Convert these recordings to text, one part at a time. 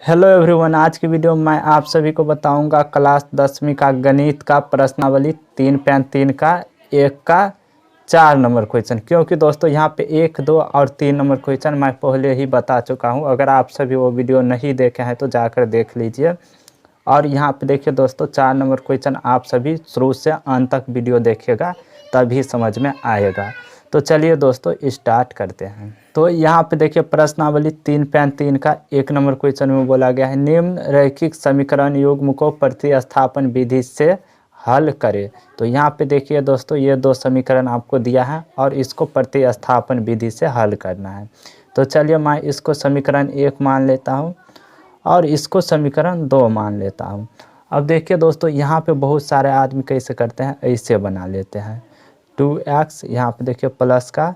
Hello everyone, आज की video में मैं आप सभी को बताऊंगा क्लास 10वीं का गणित का प्रश्नावली 3.3 का 1 का 4 नंबर क्वेश्चन। क्योंकि दोस्तों यहाँ पे 1, 2 और 3 नंबर क्वेश्चन मैं पहले ही बता चुका हूँ। अगर आप सभी वो वीडियो नहीं देखे हैं तो जाकर देख लीजिए। और यहाँ पे देखिए दोस्तों 4 नंबर क्वेश्चन आप सभी शुरू से अंत तक वीडियो देखिएगा तभी समझ में आएगा। तो चलिए दोस्तों स्टार्ट करते हैं। तो यहाँ पे देखिए प्रश्नावली 3.3 का 1 नंबर क्वेश्चन में बोला गया है निम्न रैखिक समीकरण युग्म को प्रतिस्थापन विधि से हल करें। तो यहाँ पे देखिए दोस्तों ये दो समीकरण आपको दिया है और इसको प्रतिस्थापन विधि से हल करना है। तो चलिए मैं इसको समीकरण 1 मान लेता हूँ और इसको समीकरण 2 मान लेता हूँ। अब देखिए दोस्तों यहाँ पे बहुत सारे आदमी कैसे करते हैं, ऐसे बना लेते हैं 2x, यहाँ पे देखिए प्लस का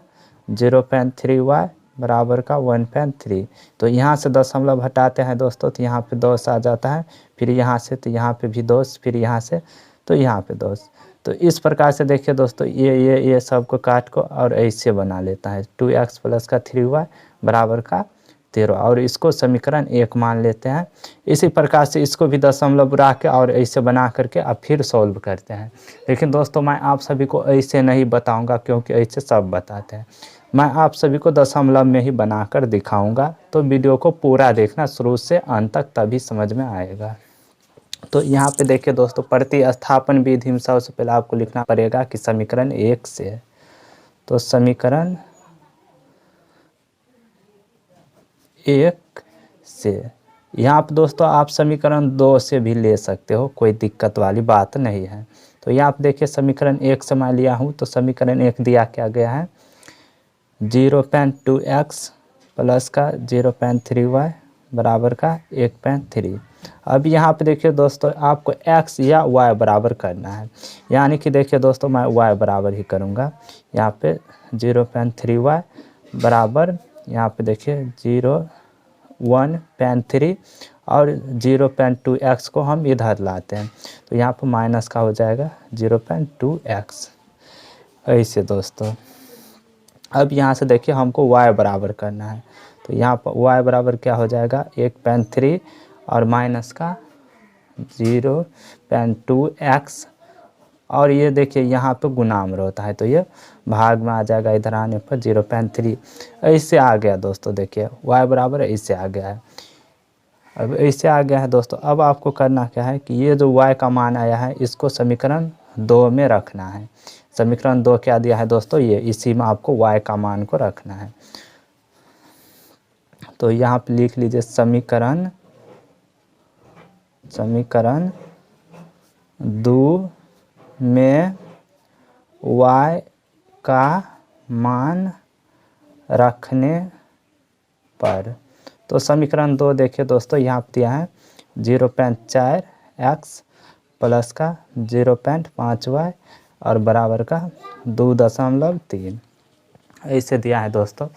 0.3y बराबर का 1.3। तो यहाँ से दशमलव हटाते हैं दोस्तों तो यहाँ पे 2 आ जाता है, फिर यहाँ से तो यहाँ पे भी 2, फिर यहाँ से तो यहाँ पे 2। तो इस प्रकार से देखिए दोस्तों ये सब को काट को और ऐसे बना लेता है 2x प्लस का 3y बराबर का 13 और इसको समीकरण 1 मान लेते हैं। इसी प्रकार से इसको भी दशमलव रख के और ऐसे बना करके अब फिर सॉल्व करते हैं। लेकिन दोस्तों मैं आप सभी को ऐसे नहीं बताऊंगा क्योंकि ऐसे सब बताते हैं। मैं आप सभी को दशमलव में ही बनाकर दिखाऊंगा। तो वीडियो को पूरा देखना शुरू से अंत तक तभी समझ में आएगा। तो यहाँ पे देखिए दोस्तों प्रतिस्थापन विधि में सबसे पहले आपको लिखना पड़ेगा कि समीकरण 1 से। तो समीकरण 1 से यहाँ पे दोस्तों आप समीकरण 2 से भी ले सकते हो, कोई दिक्कत वाली बात नहीं है। तो यहाँ पे देखिए समीकरण 1 से मैं लिया हूँ। तो समीकरण 1 दिया क्या गया है 0.2x प्लस का 0.3y बराबर का 1.3। अब यहाँ पे देखिए दोस्तों आपको x या y बराबर करना है, यानी कि देखिए दोस्तों मैं y बराबर ही करूँगा। यहाँ पे 0.3y बराबर यहाँ पे देखिए 1.3 और 0.2x को हम इधर लाते हैं तो यहाँ पर माइनस का हो जाएगा 0.2x ऐसे दोस्तों। अब यहाँ से देखिए हमको y बराबर करना है तो यहाँ पर y बराबर क्या हो जाएगा 1.3 और माइनस का 0.2x और ये देखिए यहाँ पे गुना में होता है तो ये भाग में आ जाएगा, इधर आने पर 0.3 ऐसे आ गया दोस्तों। देखिए y बराबर ऐसे आ गया है। अब ऐसे आ गया है दोस्तों। अब आपको करना क्या है कि ये जो y का मान आया है इसको समीकरण 2 में रखना है। समीकरण 2 क्या दिया है दोस्तों, ये इसी में आपको y का मान को रखना है। तो यहाँ पे लिख लीजिए समीकरण 2 में y का मान रखने पर। तो समीकरण 2 देखिए दोस्तों यहाँ पे दिया है 0.4x प्लस का 0.5y और बराबर का 2.3 ऐसे दिया है दोस्तों।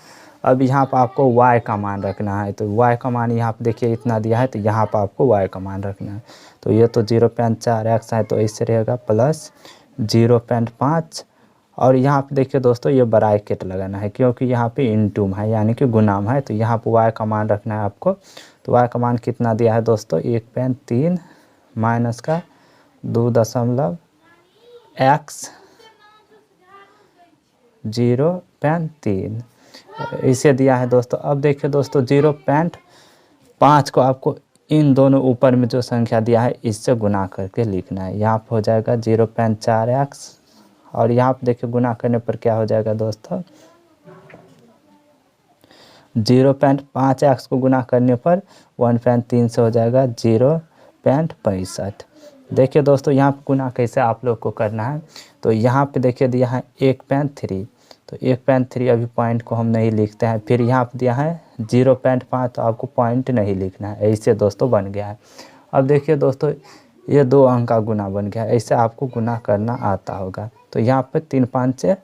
अब यहाँ पर आपको y का मान रखना है। तो y का मान यहाँ पे देखिए इतना दिया है तो यहाँ पर आपको y का मान रखना है। तो ये तो 0.4x है तो ऐसे रहेगा प्लस 0.5 और यहाँ पे देखिए दोस्तों ये ब्रैकेट लगाना है क्योंकि यहाँ पे इनटू है यानी कि गुना है। तो यहाँ पे y का मान रखना है आपको। तो y का मान कितना दिया है दोस्तों 1.3 माइनस का 2.x 0.3 इसे दिया है दोस्तों। अब देखिए दोस्तों 0.5 को आपको इन दोनों ऊपर में जो संख्या दिया है इससे गुना करके लिखना है। यहाँ पर हो जाएगा 0.4x और यहाँ पे देखिए गुना करने पर क्या हो जाएगा दोस्तों 0.5x को गुना करने पर 1.3 से हो जाएगा 0.65। देखिए दोस्तों यहाँ पे गुना कैसे आप लोग को करना है। तो यहाँ पे देखिए दिया है 1.3 तो 1.3 अभी पॉइंट को हम नहीं लिखते हैं। फिर यहाँ पे दिया है 0.5 तो आपको पॉइंट नहीं लिखना है। ऐसे दोस्तों बन गया है। अब देखिए दोस्तों ये 2 अंक का गुना बन गया, ऐसे आपको गुना करना आता होगा। तो यहाँ पे 3 5 से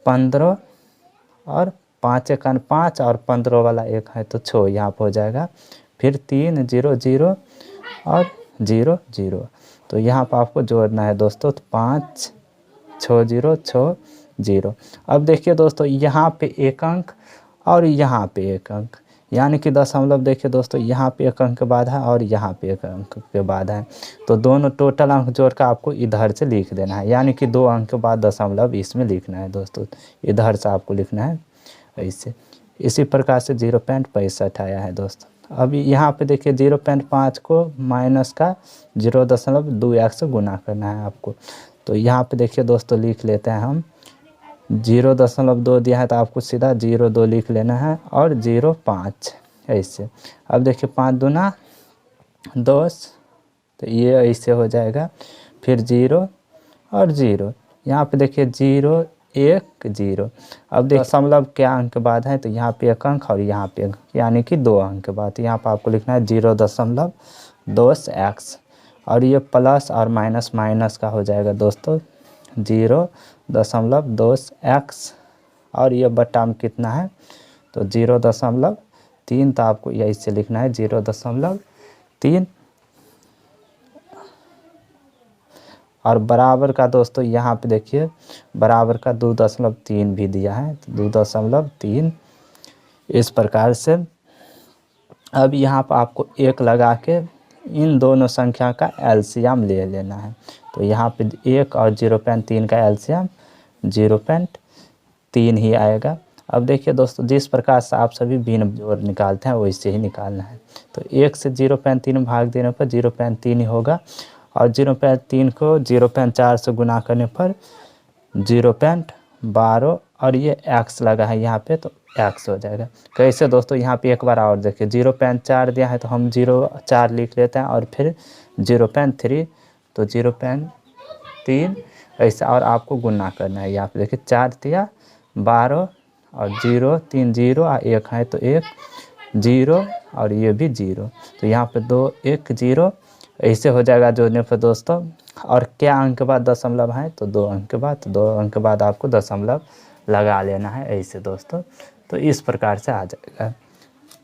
15 और 5 1 5 और 15 वाला 1 है तो 6 यहाँ पर हो जाएगा। फिर 3 0 0 और 0 0 तो यहाँ पर आपको जोड़ना है दोस्तों। तो 5 6 0 6 0। अब देखिए दोस्तों यहाँ पे 1 अंक और यहाँ पे 1 अंक, यानी कि दशमलव देखिए दोस्तों यहाँ पे एक अंक के बाद है और यहाँ पे एक अंक के बाद है, तो दोनों टोटल अंक जोड़कर आपको इधर से लिख देना है, यानी कि 2 अंक के बाद दशमलव इसमें लिखना है दोस्तों, इधर से आपको लिखना है ऐसे। इसी प्रकार से 0.65 आया है दोस्तों। अभी यहाँ पे देखिए 0.5 को माइनस का 0.2x से गुना करना है आपको, तो यहाँ पे देखिए दोस्तों लिख लेते हैं हम 0.2 दिया है तो आपको सीधा 0.2 लिख लेना है और 0.5 ऐसे। अब देखिए 5 दूना 10, तो ये ऐसे हो जाएगा, फिर 0 और 0, यहाँ पे देखिए 0 1 0। अब देखिए दशमलव क्या अंक के बाद है, तो यहाँ पे एक अंक और यहाँ पे एक, यानी कि 2 अंक के बाद, यहाँ पे आपको लिखना है 0.2x और ये प्लस और माइनस माइनस का हो जाएगा दोस्तों 0.2x और ये बटा में कितना है तो 0.3, तो आपको यही से लिखना है 0.3 और बराबर का दोस्तों यहाँ पे देखिए बराबर का 2.3 भी दिया है, तो 2.3 इस प्रकार से। अब यहाँ पर आपको 1 लगा के इन दोनों संख्या का एलसीएम ले लेना है, तो यहाँ पे 1 और 0.3 का एलसीएम 0.3 ही आएगा। अब देखिए दोस्तों जिस प्रकार से आप सभी भिन्न जोड़ निकालते हैं वैसे ही निकालना है, तो 1 से 0.3 भाग देने पर 0.3 ही होगा और 0.3 को 0.4 से गुना करने पर 0.12 और ये x लगा है यहाँ पे तो x हो जाएगा। कैसे दोस्तों यहाँ पे एक बार और देखिए 0.4 दिया है तो हम 0.4 लिख लेते हैं और फिर 0.3 तो 0.3 ऐसा, और आपको गुना करना है। यहाँ पे देखिए 4 दिया 12 और 0 3 0 और 1 है तो 1 0 और ये भी 0, तो यहाँ पे 2 1 0 ऐसे हो जाएगा जोड़ने पर दोस्तों। और क्या अंक के बाद दशमलव है तो 2 अंक के बाद, तो 2 अंक के बाद आपको दशमलव लगा लेना है ऐसे दोस्तों, तो इस प्रकार से आ जाएगा।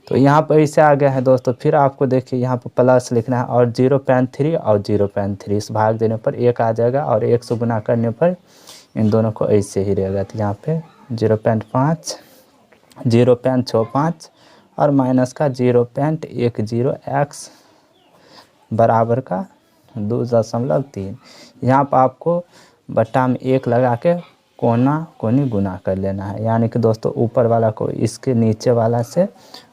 तो यहाँ पर ऐसे आ गया है दोस्तों। फिर आपको देखिए यहाँ पर प्लस लिखना है और 0.3 और 0.3 इस भाग देने पर 1 आ जाएगा और 1 से गुना करने पर इन दोनों को ऐसे ही रहेगा, तो यहाँ पे 0.5 0.65 और माइनस का 0.10x बराबर का 2.3। यहाँ पर आपको बट्टा में 1 लगा के कोना कोनी गुना कर लेना है, यानी कि दोस्तों ऊपर वाला को इसके नीचे वाला से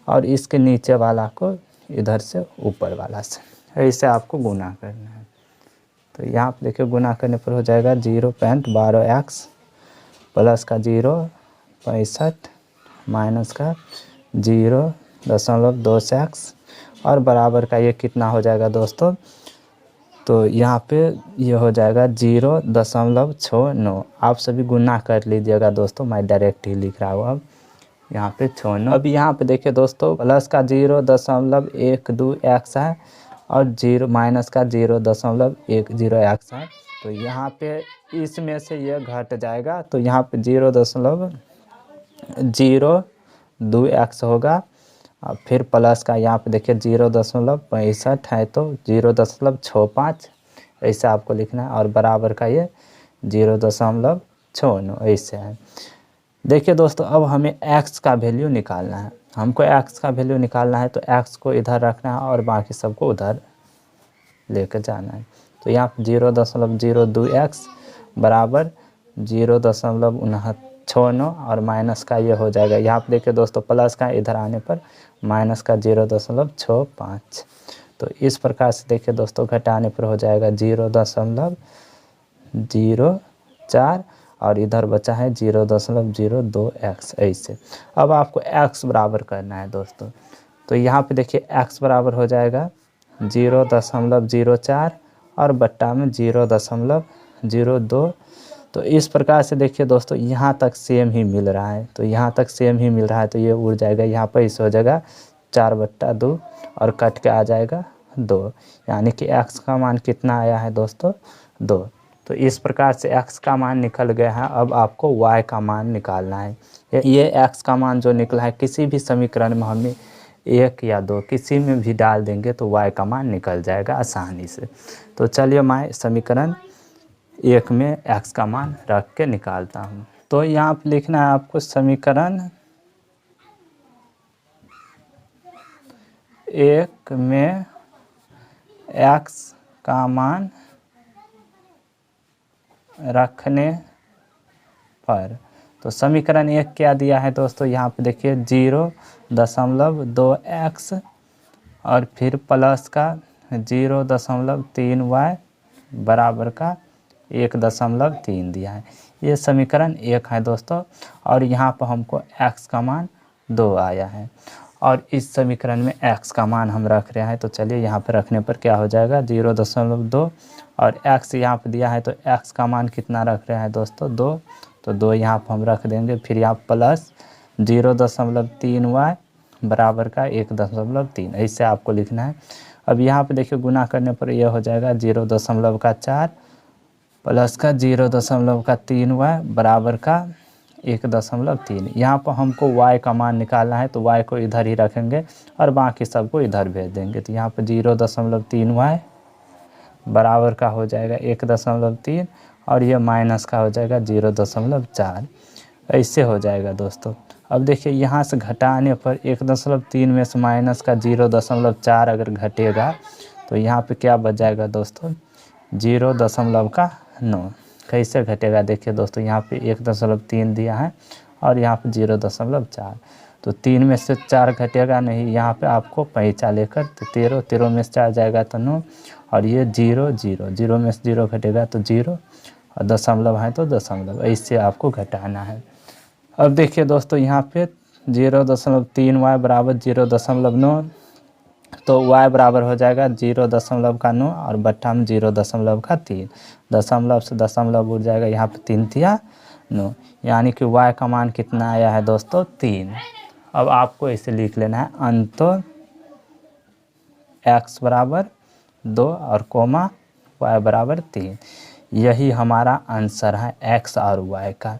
और इसके नीचे वाला को इधर से ऊपर वाला से, ऐसे आपको गुना करना है। तो यहाँ पर देखिए गुना करने पर हो जाएगा 0.12x प्लस का 0.65 माइनस का 0.2x और बराबर का ये कितना हो जाएगा दोस्तों, तो यहाँ पे ये हो जाएगा 0.69। आप सभी गुना कर लीजिएगा दोस्तों, मैं डायरेक्ट ही लिख रहा हूँ अब यहाँ पे 69। अब यहाँ पे देखिए दोस्तों प्लस का 0.12x है और 0 माइनस का 0.10x है, तो यहाँ पे इसमें से ये घट जाएगा, तो यहाँ पे 0.02x होगा और फिर प्लस का यहाँ पे देखिए 0.65 है तो 0.65 ऐसे आपको लिखना है और बराबर का ये 0.69 ऐसे है। देखिए दोस्तों अब हमें x का वैल्यू निकालना है, हमको x का वैल्यू निकालना है, तो x को इधर रखना है और बाकी सबको उधर लेकर जाना है। तो यहाँ पर 0.02x बराबर 0.69 और माइनस का ये हो जाएगा। यहाँ पर देखिए दोस्तों प्लस का इधर आने पर माइनस का 0.65, तो इस प्रकार से देखिए दोस्तों घटाने पर हो जाएगा 0.04 और इधर बचा है 0.02x ऐसे। अब आपको x बराबर करना है दोस्तों, तो यहाँ पे देखिए x बराबर हो जाएगा 0.04 और बट्टा में 0.02। तो इस प्रकार से देखिए दोस्तों यहाँ तक सेम ही मिल रहा है, तो यहाँ तक सेम ही मिल रहा है, तो ये उड़ जाएगा, यहाँ पर इसे हो जाएगा 4/2 और कट के आ जाएगा 2, यानी कि x का मान कितना आया है दोस्तों 2। तो इस प्रकार से x का मान निकल गया है। अब आपको y का मान निकालना है। ये x का मान जो निकला है किसी भी समीकरण में हमें 1 या 2 किसी में भी डाल देंगे तो y का मान निकल जाएगा आसानी से। तो चलिए मैं समीकरण 1 में x का मान रख के निकालता हूँ। तो यहाँ पर लिखना है आपको समीकरण 1 में x का मान रखने पर। तो समीकरण 1 क्या दिया है दोस्तों, यहाँ पे देखिए 0.2x और फिर प्लस का 0.3y बराबर का 1.3 दिया है। ये समीकरण 1 है दोस्तों। और यहाँ पर हमको x का मान 2 आया है और इस समीकरण में x का मान हम रख रहे हैं। तो चलिए यहाँ पर रखने पर क्या हो जाएगा 0.2 और x यहाँ पर दिया है तो x का मान कितना रख रहे हैं दोस्तों 2। तो 2 यहाँ पर हम रख देंगे, फिर यहाँ प्लस 0.3y बराबर का 1.3, ऐसे आपको लिखना है। अब यहाँ पे देखिए गुना करने पर यह हो जाएगा 0.4 प्लस का 0.3y बराबर का 1.3। यहाँ पर हमको y का मान निकालना है तो y को इधर ही रखेंगे और बाकी सबको इधर भेज देंगे। तो यहाँ पर 0.3y बराबर का हो जाएगा 1.3 और ये माइनस का हो जाएगा 0.4, ऐसे हो जाएगा दोस्तों। अब देखिए यहाँ से घटाने पर 1.3 में से माइनस का 0.4 अगर घटेगा तो यहाँ पे क्या बच जाएगा दोस्तों 0.9। कैसे घटेगा देखिए दोस्तों, यहाँ पे 1.3 दिया है और यहाँ पे 0.4, तो 3 में से 4 घटेगा नहीं, यहाँ पे आपको पैंचा लेकर तो 13 में से 4 जाएगा तो 9 और ये 0 में से 0 घटेगा तो 0 और दशमलव है तो दशमलव, ऐसे आपको घटाना है। अब देखिए दोस्तों यहाँ पे 0.3y बराबर 0.9, तो y बराबर हो जाएगा 0.9 और बट्टा में 0.3, दशमलव से दशमलव उड़ जाएगा, यहाँ पे 3 तिया 9, यानी कि y का मान कितना आया है दोस्तों 3। अब आपको इसे लिख लेना है अंततः x बराबर 2 और कोमा y बराबर 3। यही हमारा आंसर है x और y का।